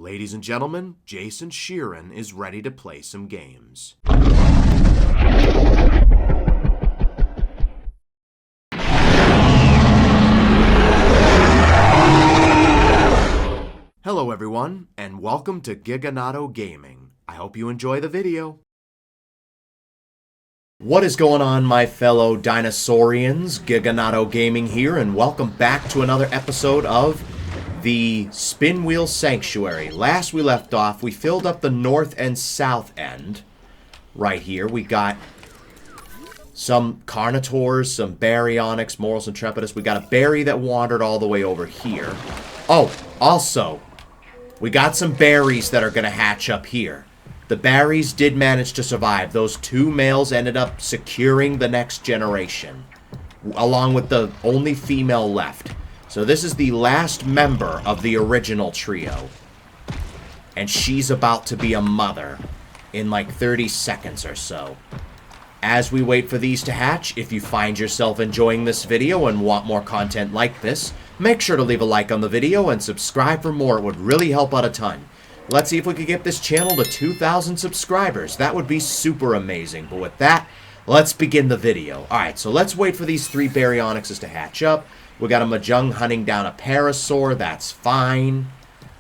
Ladies and gentlemen, Jason Sheeran is ready to play some games. Hello everyone, and welcome to Giganato Gaming. I hope you enjoy the video. What is going on, my fellow dinosaurians? Giganato Gaming here, and welcome back to another episode of the Spinwheel Sanctuary. Last we left off, we filled up the north and south end. Right here, we got some Carnotaurs, some Baryonyx, Morals, and Trepidus. We got a berry that wandered all the way over here. Oh, also, we got some berries that are going to hatch up here. The berries did manage to survive. Those two males ended up securing the next generation, along with the only female left. So this is the last member of the original trio. And she's about to be a mother in like 30 seconds or so. As we wait for these to hatch, if you find yourself enjoying this video and want more content like this, make sure to leave a like on the video and subscribe for more. It would really help out a ton. Let's see if we could get this channel to 2,000 subscribers. That would be super amazing. But with that, let's begin the video. Alright, so let's wait for these three Baryonyxes to hatch up. We got a Majung hunting down a Parasaur. That's fine.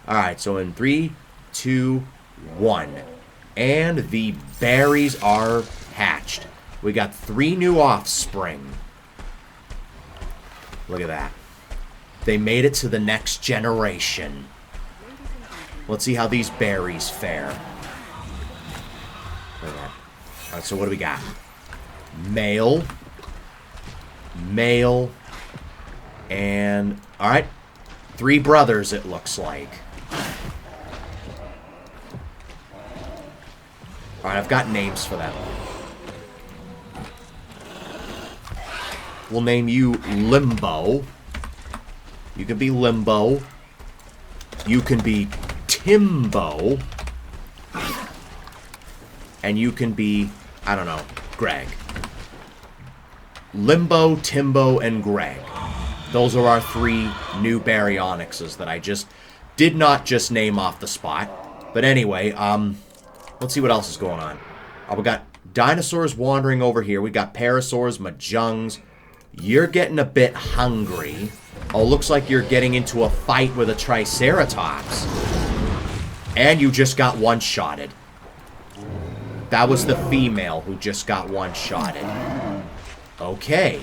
Alright, so in 3, 2, 1. And the berries are hatched. We got 3 new offspring. Look at that. They made it to the next generation. Let's see how these berries fare. Look at that. Alright, so what do we got? Male. Male. And, alright, 3 brothers, it looks like. Alright, I've got names for them. We'll name you Limbo. You can be Limbo. You can be Timbo. And you can be, I don't know, Greg. Limbo, Timbo, and Greg. Those are our 3 new Baryonyxes that I just did not just name off the spot. But anyway, let's see what else is going on. We got dinosaurs wandering over here. We got Parasaurs, Majungs. You're getting a bit hungry. Oh, looks like you're getting into a fight with a Triceratops. And you just got one-shotted. That was the female who just got one-shotted. Okay.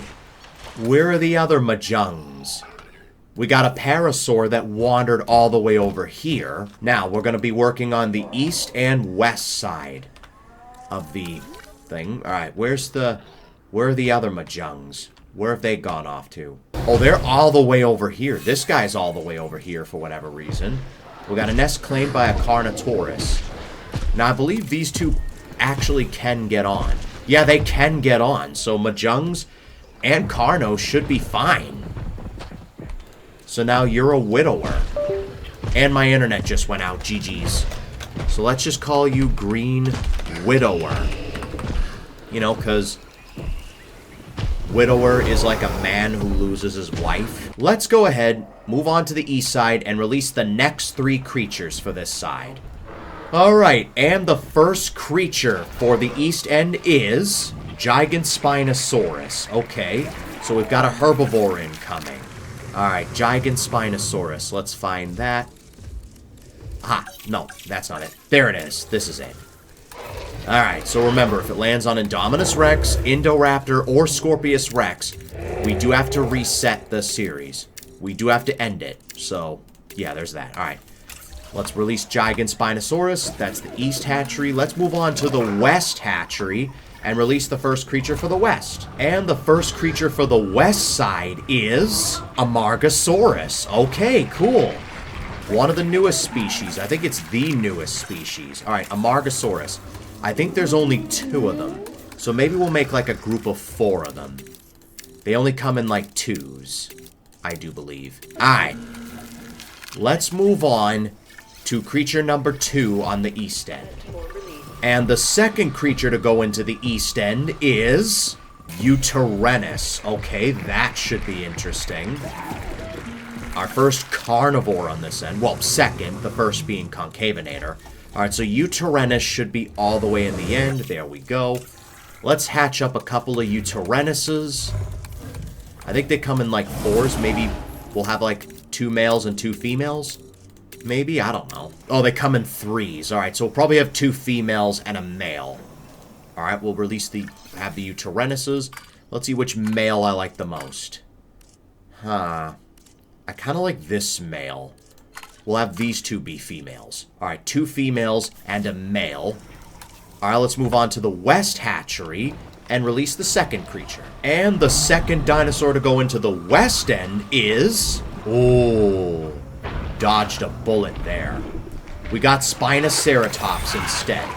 Where are the other Majungs? We got a Parasaur that wandered all the way over here. Now, we're going to be working on the east and west side of the thing. Alright, where are the other Majungs? Where have they gone off to? Oh, they're all the way over here. This guy's all the way over here for whatever reason. We got a nest claimed by a Carnotaurus. Now, I believe these two actually can get on. Yeah, they can get on. So, Majungs and Carno should be fine. So now you're a widower. And my internet just went out. GG's. So let's just call you Green Widower. You know, because widower is like a man who loses his wife. Let's go ahead, move on to the east side, and release the next 3 creatures for this side. Alright, and the first creature for the east end is Spinosaurus. Okay, so we've got a herbivore incoming. Alright, Spinosaurus. Let's find that. Ah, no, that's not it. There it is. This is it. Alright, so remember, if it lands on Indominus Rex, Indoraptor, or Scorpius Rex, we do have to reset the series. We do have to end it. So, yeah, there's that. Alright. Let's release Spinosaurus. That's the east hatchery. Let's move on to the west hatchery and release the first creature for the west. And the first creature for the west side is Amargasaurus. Okay, cool. One of the newest species. I think it's the newest species. Alright, Amargasaurus. I think there's only 2 of them. So maybe we'll make like a group of 4 of them. They only come in like 2s, I do believe. Alright. Let's move on to creature number 2 on the east end. And the second creature to go into the east end is Uterenus. Okay, that should be interesting. Our first carnivore on this end. Well, second, the first being Concavinator. Alright, so Utyrannus should be all the way in the end. There we go. Let's hatch up a couple of Utyrannuses. I think they come in like 4s. Maybe we'll have like 2 males and 2 females. Maybe? I don't know. Oh, they come in 3s. Alright, so we'll probably have 2 females and a male. Alright, we'll have the Utyrannuses. Let's see which male I like the most. Huh. I kind of like this male. We'll have these 2 be females. Alright, 2 females and a male. Alright, let's move on to the West Hatchery and release the second creature. And the second dinosaur to go into the west end is... Oh, dodged a bullet there. We got Spinoceratops instead.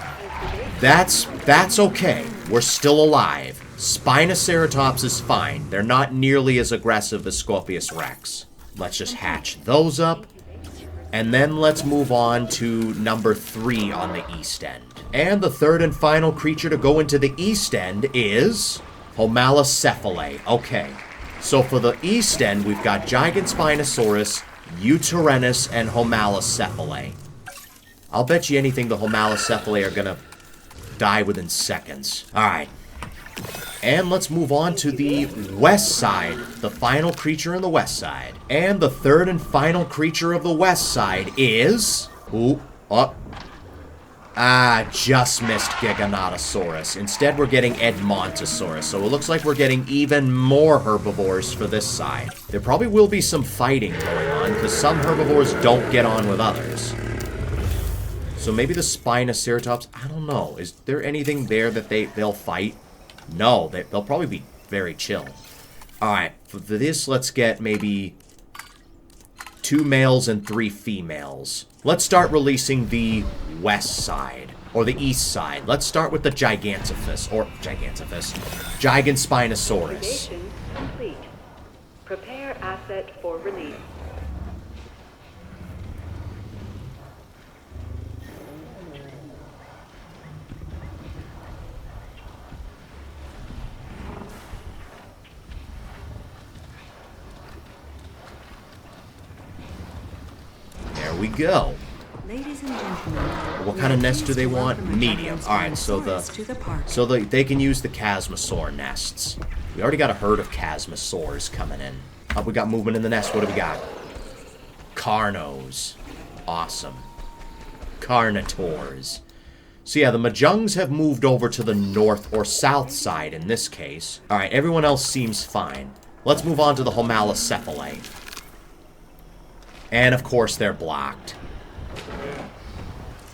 That's okay. We're still alive. Spinoceratops is fine. They're not nearly as aggressive as Scorpius Rex. Let's just hatch those up. And then let's move on to number 3 on the east end. And the third and final creature to go into the east end is... Homalocephalae. Okay. So for the east end, we've got Giganspinosaurus, Utyrannus, and Homalocephalae. I'll bet you anything the Homalocephalae are gonna die within seconds. Alright. And let's move on to the west side. The final creature in the west side. And the third and final creature of the west side is... Ooh. Oh. Ah, just missed Giganotosaurus. Instead, we're getting Edmontosaurus. So it looks like we're getting even more herbivores for this side. There probably will be some fighting going on, because some herbivores don't get on with others. So maybe the Spinoceratops... I don't know. Is there anything there that they'll fight? No, they'll probably be very chill. Alright, for this, let's get maybe 2 males and 3 females. Let's start releasing the west side, or the east side. Let's start with the Gigantophus, Giganspinosaurus. Activation complete. Prepare asset for release. There we go. Ladies and gentlemen, What kind of nest do they want? Medium. Alright, so they can use the Chasmosaur nests. We already got a herd of Chasmosaurs coming in. Oh, we got movement in the nest. What do we got? Carnos. Awesome. Carnitors. So yeah, the Majungs have moved over to the north or south side in this case. Alright, everyone else seems fine. Let's move on to the Homalocephalae. And of course they're blocked.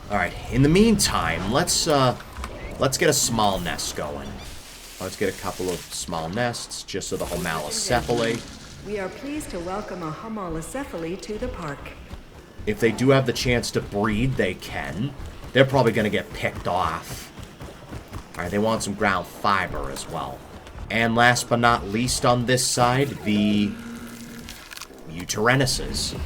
Alright, in the meantime, let's get a small nest going. Let's get a couple of small nests, just so the Homalocephalae. we are pleased to welcome a Homalocephalae to the park. If they do have the chance to breed, they can. They're probably going to get picked off. Alright, they want some ground fiber as well. And last but not least on this side, the Utyrannuses.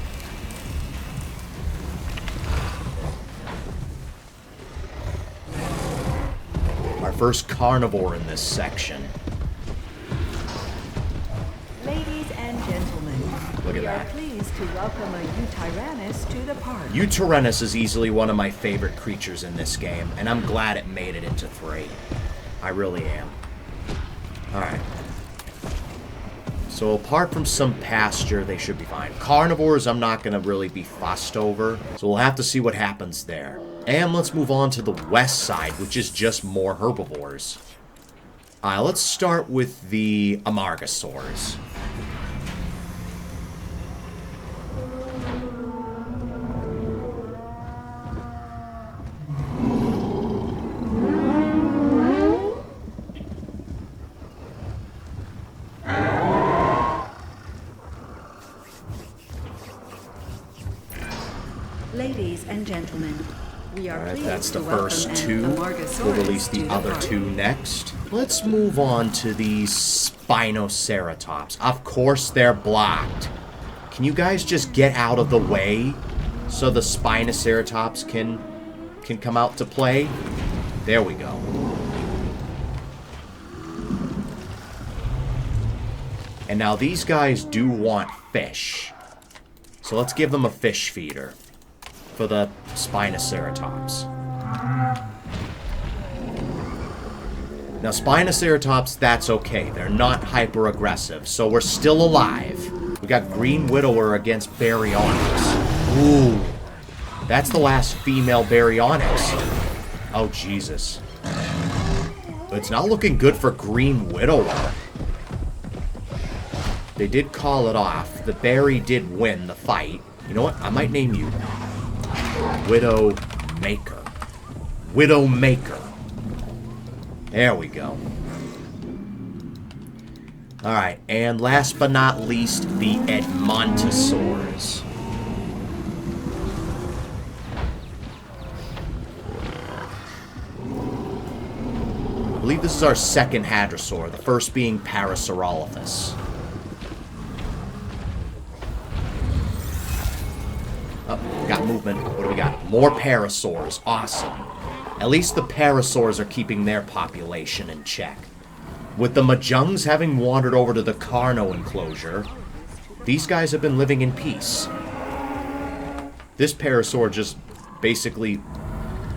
Our first carnivore in this section. Ladies and gentlemen, Look at we are that. pleased to welcome a Utyrannus to the park. Utyrannus is easily one of my favorite creatures in this game, and I'm glad it made it into 3. I really am. Alright. So apart from some pasture, they should be fine. Carnivores, I'm not going to really be fussed over, so we'll have to see what happens there. And let's move on to the west side, which is just more herbivores. Let's start with the Amargasaurs. Ladies and gentlemen, we are Alright, pleased that's the to welcome first an 2. Amargasaurus We'll release to the other park. 2 next. Let's move on to the Spinoceratops. Of course they're blocked. Can you guys just get out of the way so the Spinoceratops can come out to play? There we go. And now these guys do want fish. So let's give them a fish feeder for the Spinoceratops. Now, Spinoceratops, that's okay. They're not hyper-aggressive, so we're still alive. We got Green Widower against Baryonyx. Ooh. That's the last female Baryonyx. Oh, Jesus. It's not looking good for Green Widower. They did call it off. The Barry did win the fight. You know what? I might name you Widowmaker. Widowmaker. There we go. Alright, and last but not least, the Edmontosaurs. I believe this is our second Hadrosaur, the first being Parasaurolophus. Oh, got movement. What do we got? More Parasaurs. Awesome. At least the Parasaurs are keeping their population in check. With the Majungs having wandered over to the Carno enclosure, these guys have been living in peace. This Parasaur just basically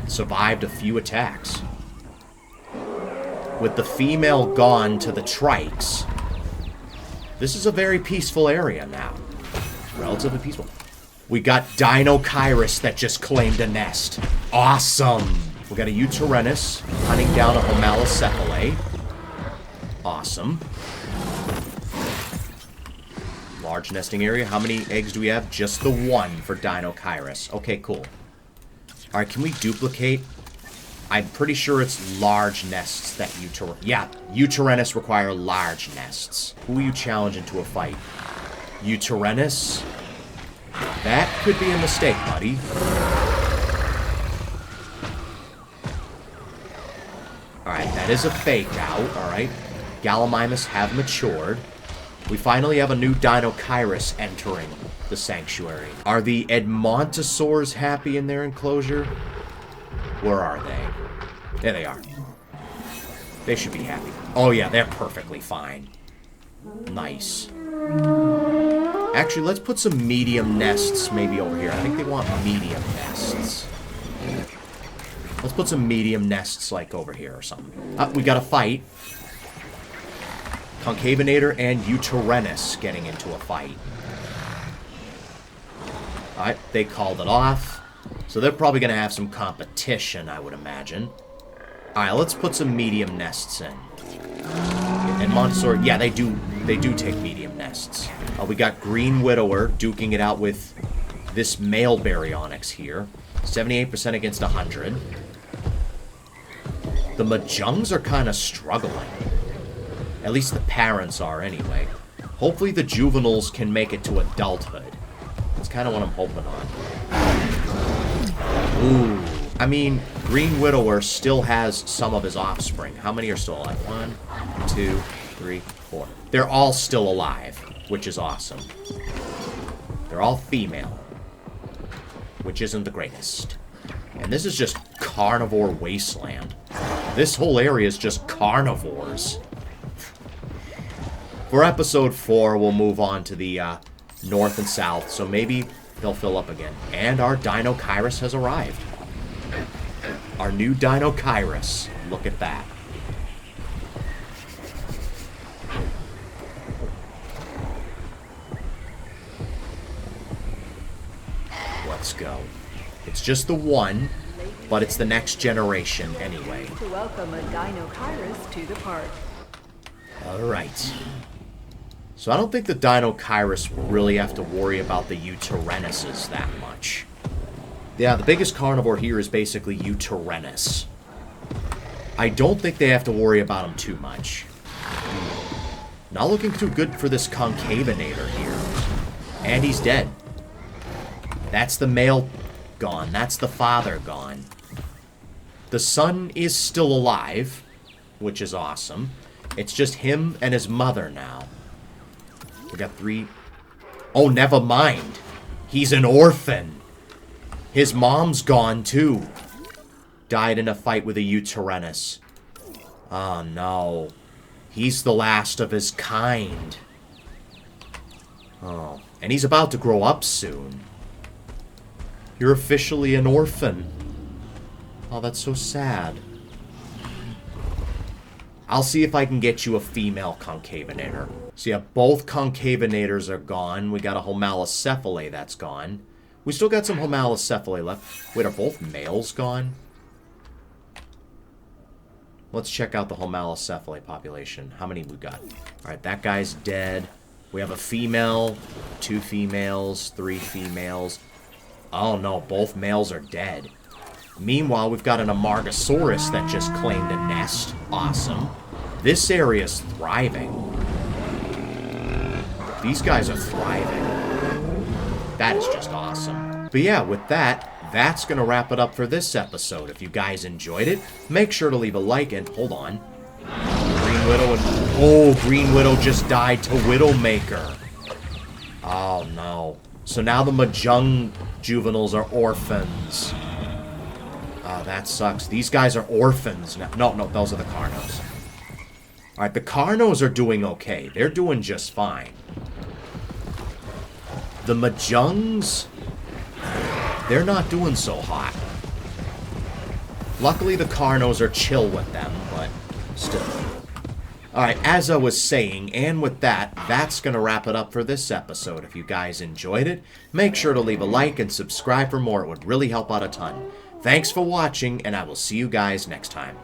survived a few attacks. With the female gone to the Trikes, this is a very peaceful area now. Relatively peaceful. We got Dinokairos that just claimed a nest. Awesome! We got a Uterenus hunting down a Homalocephale. Awesome. Large nesting area. How many eggs do we have? Just the one for Dinokairos. Okay, cool. Alright, can we duplicate? I'm pretty sure it's large nests that Uterenus require large nests. Who are you challenging to a fight? Uterenus? That could be a mistake, buddy. Alright, that is a fake out. Alright. Gallimimus have matured. We finally have a new Dinokairos entering the sanctuary. Are the Edmontosaurs happy in their enclosure? Where are they? There they are. They should be happy. Oh yeah, they're perfectly fine. Nice. Actually, let's put some medium nests maybe over here. I think they want medium nests. Let's put some medium nests like over here or something. We got a fight. Concavinator and Uterenus getting into a fight. Alright, they called it off. So they're probably going to have some competition, I would imagine. Alright, let's put some medium nests in. And Montessori, yeah, they do take medium nests. We got Green Widower duking it out with this male Baryonyx here. 78% against 100. The Majungs are kind of struggling. At least the parents are, anyway. Hopefully the juveniles can make it to adulthood. That's kind of what I'm hoping on. Ooh. I mean, Green Widower still has some of his offspring. How many are still alive? 1, 2, 3, 4. They're all still alive, which is awesome. They're all female, which isn't the greatest. And this is just carnivore wasteland. This whole area is just carnivores. For episode 4, we'll move on to the north and south, so maybe they'll fill up again. And our Dinokairos has arrived. Our new Dinokairos. Look at that. Let's go. It's just the one, but it's the next generation anyway. To welcome a Dinokairos to the park. Alright. So I don't think the Dinokairos will really have to worry about the Uterenuses that much. Yeah, the biggest carnivore here is basically Uterenus. I don't think they have to worry about him too much. Not looking too good for this Concavinator here. And he's dead. That's the male gone. That's the father gone. The son is still alive, which is awesome. It's just him and his mother now. We got 3. Oh, never mind. He's an orphan. His mom's gone, too. Died in a fight with a Uterenus. Oh, no. He's the last of his kind. Oh. And he's about to grow up soon. You're officially an orphan. Oh, that's so sad. I'll see if I can get you a female concavinator. So yeah, both concavinators are gone. We got a homalocephale that's gone. We still got some homalocephale left. Wait, are both males gone? Let's check out the homalocephale population. How many we got? Alright, that guy's dead. We have a female, 2 females, 3 females. Oh no, both males are dead. Meanwhile, we've got an Amargasaurus that just claimed a nest. Awesome. This area's thriving. These guys are thriving. That is just awesome. But yeah, with that, that's going to wrap it up for this episode. If you guys enjoyed it, make sure to leave a like and... Hold on. Green Widow and... Oh, Green Widow just died to Widowmaker. Oh, no. So now the Majung juveniles are orphans. Oh, that sucks. These guys are orphans now. No, those are the Carnos. Alright, the Carnos are doing okay. They're doing just fine. The Majungs, they're not doing so hot. Luckily, the Carnos are chill with them, but still. Alright, as I was saying, and with that, that's going to wrap it up for this episode. If you guys enjoyed it, make sure to leave a like and subscribe for more. It would really help out a ton. Thanks for watching, and I will see you guys next time.